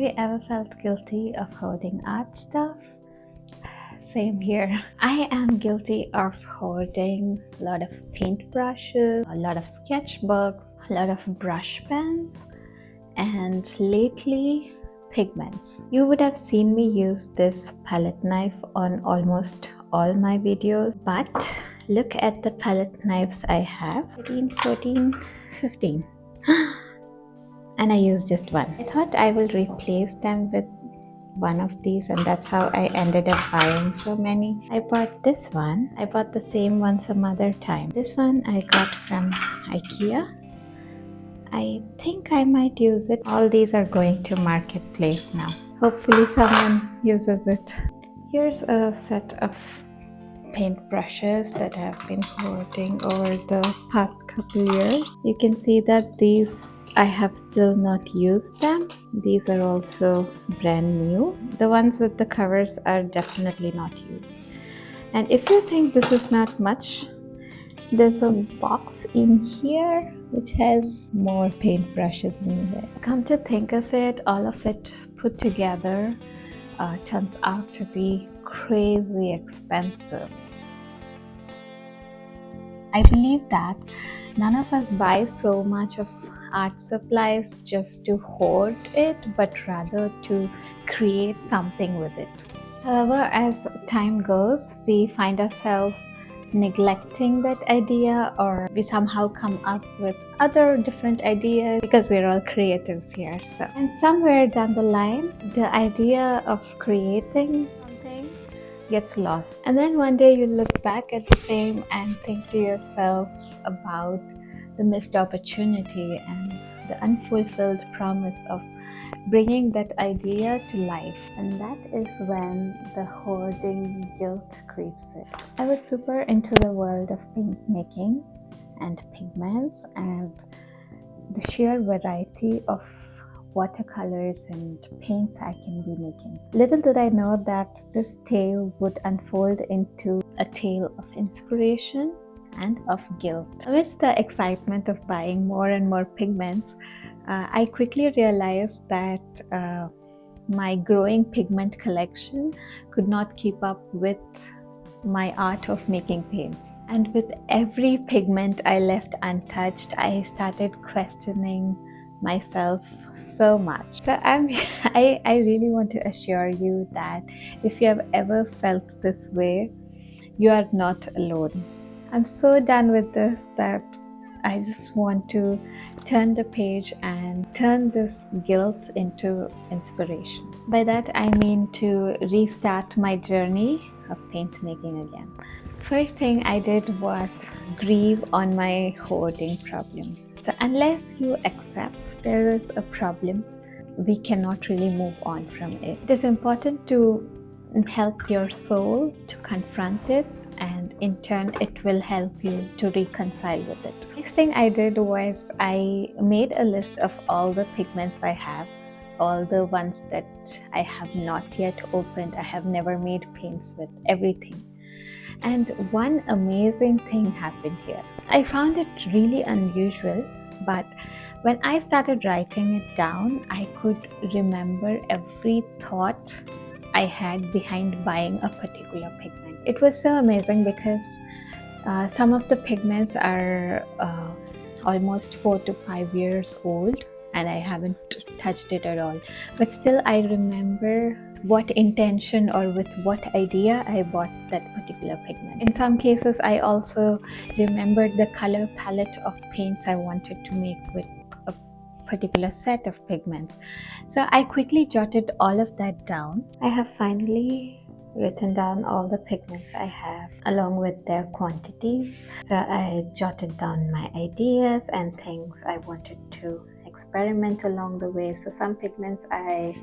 Have you ever felt guilty of hoarding art stuff? Same here. I am guilty of hoarding a lot of paintbrushes, a lot of sketchbooks, a lot of brush pens, and lately pigments. You would have seen me use this palette knife on almost all my videos, but look at the palette knives I have. 13, 14, 15. And I use just one. I thought I will replace them with one of these, and that's how I ended up buying so many. I bought this one. I bought the same one some other time. This one I got from IKEA. I think I might use it. All these are going to marketplace now. Hopefully someone uses it. Here's a set of paintbrushes that I've been hoarding over the past couple years. You can see that these I have still not used them. These are also brand new. The ones with the covers are definitely not used. And if you think this is not much, there's a box in here which has more paintbrushes in there. Come to think of it, all of it put together turns out to be crazy expensive. I believe that none of us buy so much of art supplies just to hoard it, but rather to create something with it. However, as time goes, we find ourselves neglecting that idea, or we somehow come up with other different ideas because we're all creatives here. And somewhere down the line, the idea of creating something gets lost. And then one day you look back at the same and think to yourself about the missed opportunity and the unfulfilled promise of bringing that idea to life. And that is when the hoarding guilt creeps in. I was super into the world of paint making and pigments and the sheer variety of watercolors and paints I can be making. Little did I know that this tale would unfold into a tale of inspiration and of guilt. Amidst the excitement of buying more and more pigments, I quickly realized that my growing pigment collection could not keep up with my art of making paints. And with every pigment I left untouched, I started questioning myself so much. So I really want to assure you that if you have ever felt this way, you are not alone. I'm so done with this that I just want to turn the page and turn this guilt into inspiration. By that I mean to restart my journey of paint making again. First thing I did was grieve on my hoarding problem. So unless you accept there is a problem, we cannot really move on from it. It is important to help your soul to confront it, and in turn it will help you to reconcile with it. Next thing I did was I made a list of all the pigments I have, all the ones that I have not yet opened, I have never made paints with, everything. And one amazing thing happened here. I found it really unusual, but when I started writing it down, I could remember every thought I had behind buying a particular pigment. It was so amazing because some of the pigments are almost 4 to 5 years old and I haven't touched it at all. But still I remember what intention or with what idea I bought that particular pigment. In some cases I also remembered the color palette of paints I wanted to make with a particular set of pigments. So I quickly jotted all of that down. I have finally written down all the pigments I have along with their quantities. So I jotted down my ideas and things I wanted to experiment along the way. So some pigments I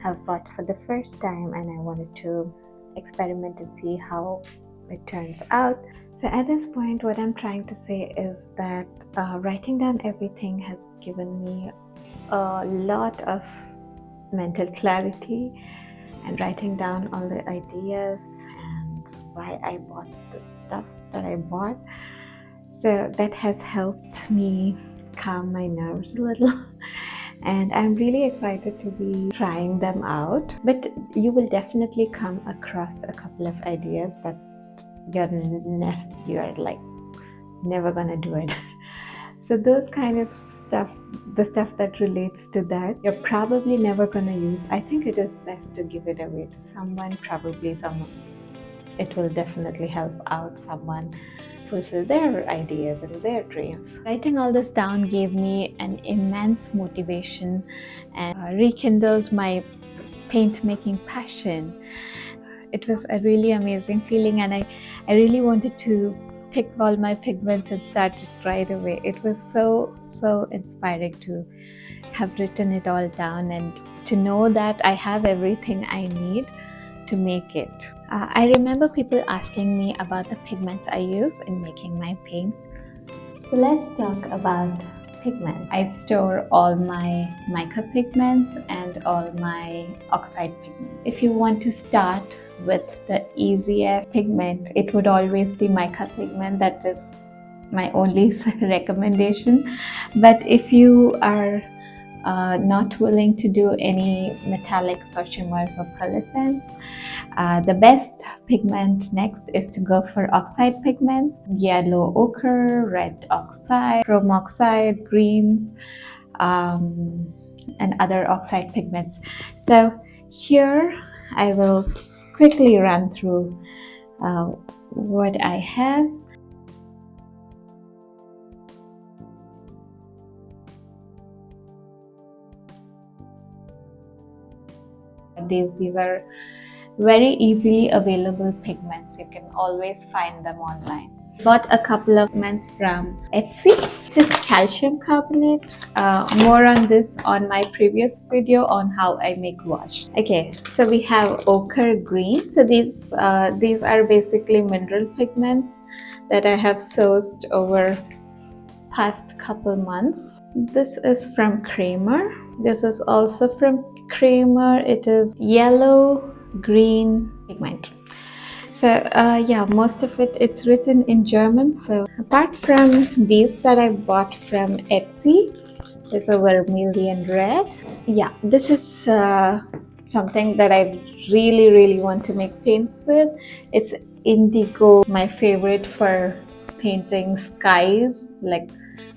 have bought for the first time and I wanted to experiment and see how it turns out. So at this point what I'm trying to say is that writing down everything has given me a lot of mental clarity, and writing down all the ideas and why I bought the stuff that I bought. So that has helped me calm my nerves a little and I'm really excited to be trying them out. But you will definitely come across a couple of ideas that you're like never gonna do it. So those kind of stuff, the stuff that relates to that, you're probably never gonna use. I think it is best to give it away to someone, probably someone. It will definitely help out someone fulfill their ideas and their dreams. Writing all this down gave me an immense motivation and rekindled my paint making passion. It was a really amazing feeling, and I really wanted to pick all my pigments and start it right away. It was so inspiring to have written it all down and to know that I have everything I need to make it. I remember people asking me about the pigments I use in making my paints. So let's talk about pigments. I store all my mica pigments and all my oxide pigments. If you want to start with the easiest pigment, it would always be mica pigment. That is my only recommendation. But if you are not willing to do any metallics or shimmers or pearlescents, the best pigment next is to go for oxide pigments: yellow ochre, red oxide, chrome oxide, greens, and other oxide pigments. So here I will quickly run through what I have. These are very easily available pigments. You can always find them online. Bought a couple of pigments from Etsy. This is calcium carbonate. More on this on my previous video on how I make wash. Okay, so we have ochre green. So these are basically mineral pigments that I have sourced over past couple months. This is from Kramer. This is also from Kramer. It is yellow green pigment. So yeah, most of it's written in German. So apart from these that I bought from Etsy, there's a vermilion red. Yeah, this is something that I really want to make paints with. It's indigo, my favorite for painting skies, like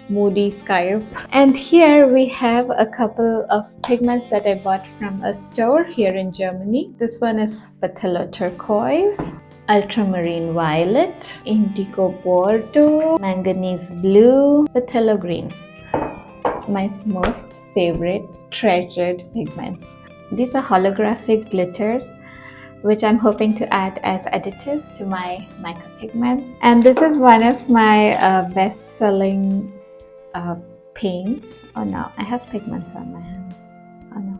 moody skies. And here we have a couple of pigments that I bought from a store here in Germany. This one is phthalo turquoise, ultramarine violet, indigo bordeaux, manganese blue, phthalo green. My most favorite treasured pigments. These are holographic glitters, which I'm hoping to add as additives to my mica pigments. And this is one of my best-selling paints. Oh no, I have pigments on my hands. Oh no.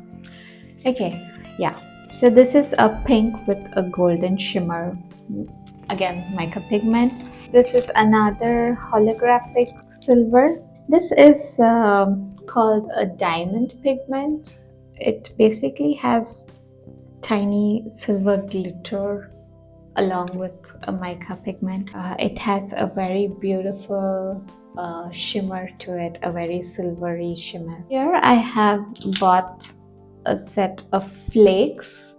Okay, yeah. So this is a pink with a golden shimmer. Again, mica pigment. This is another holographic silver. This is called a diamond pigment. It basically has tiny silver glitter along with a mica pigment. It has a very beautiful shimmer to it, a very silvery shimmer. Here I have bought a set of flakes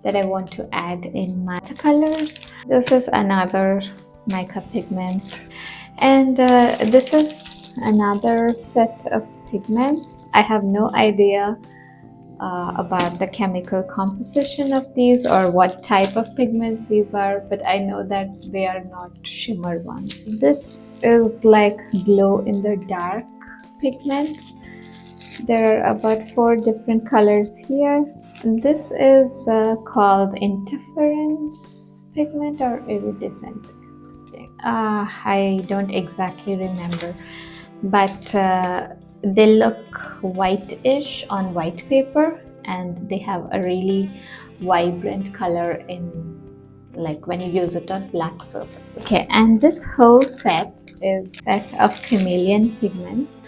that I want to add in my colors. This is another mica pigment, and this is another set of pigments. I have no idea about the chemical composition of these or what type of pigments these are, but I know that they are not shimmer ones. This is like glow in the dark pigment. There are about 4 different colors here. And this is called interference pigment or iridescent pigment. I don't exactly remember, but they look whitish on white paper, and they have a really vibrant color in, like, when you use it on black surfaces. Okay, and this whole set is a set of chameleon pigments,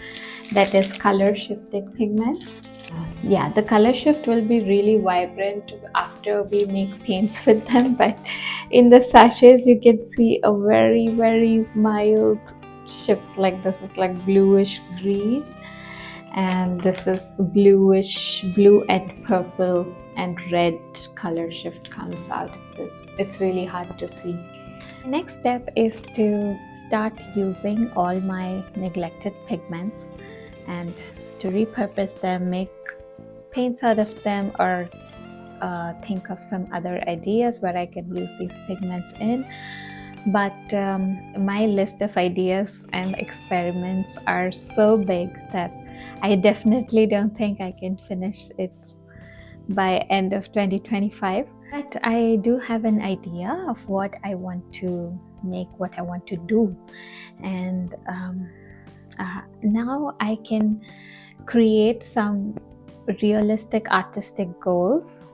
that is color shifted pigments. Yeah, the color shift will be really vibrant after we make paints with them, but in the sachets you can see a very mild shift. Like this is like bluish green, and this is bluish, blue and purple and red color shift comes out of this. It's really hard to see. Next step is to start using all my neglected pigments and to repurpose them, make paints out of them, or think of some other ideas where I can use these pigments in. But my list of ideas and experiments are so big that I definitely don't think I can finish it by end of 2025. But I do have an idea of what I want to make, what I want to do, and now I can create some realistic artistic goals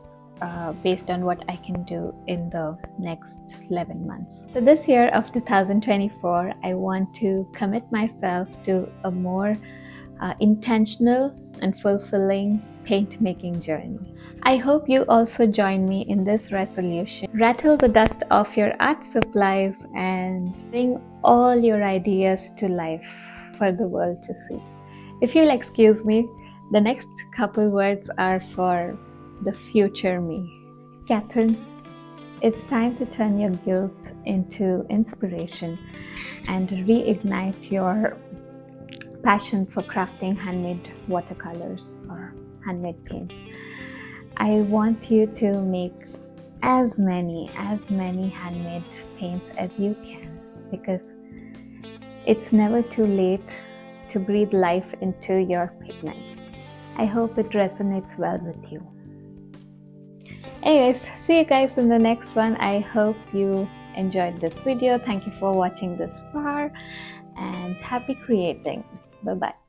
based on what I can do in the next 11 months. So this year of 2024, I want to commit myself to a more intentional and fulfilling paint making journey. I hope you also join me in this resolution. Rattle the dust off your art supplies and bring all your ideas to life for the world to see. If you'll excuse me, the next couple words are for the future me. Catherine, it's time to turn your guilt into inspiration and reignite your passion for crafting handmade watercolors or handmade paints. I want you to make as many handmade paints as you can, because it's never too late to breathe life into your pigments. I hope it resonates well with you. Anyways, see you guys in the next one. I hope you enjoyed this video. Thank you for watching this far, and happy creating. Bye bye.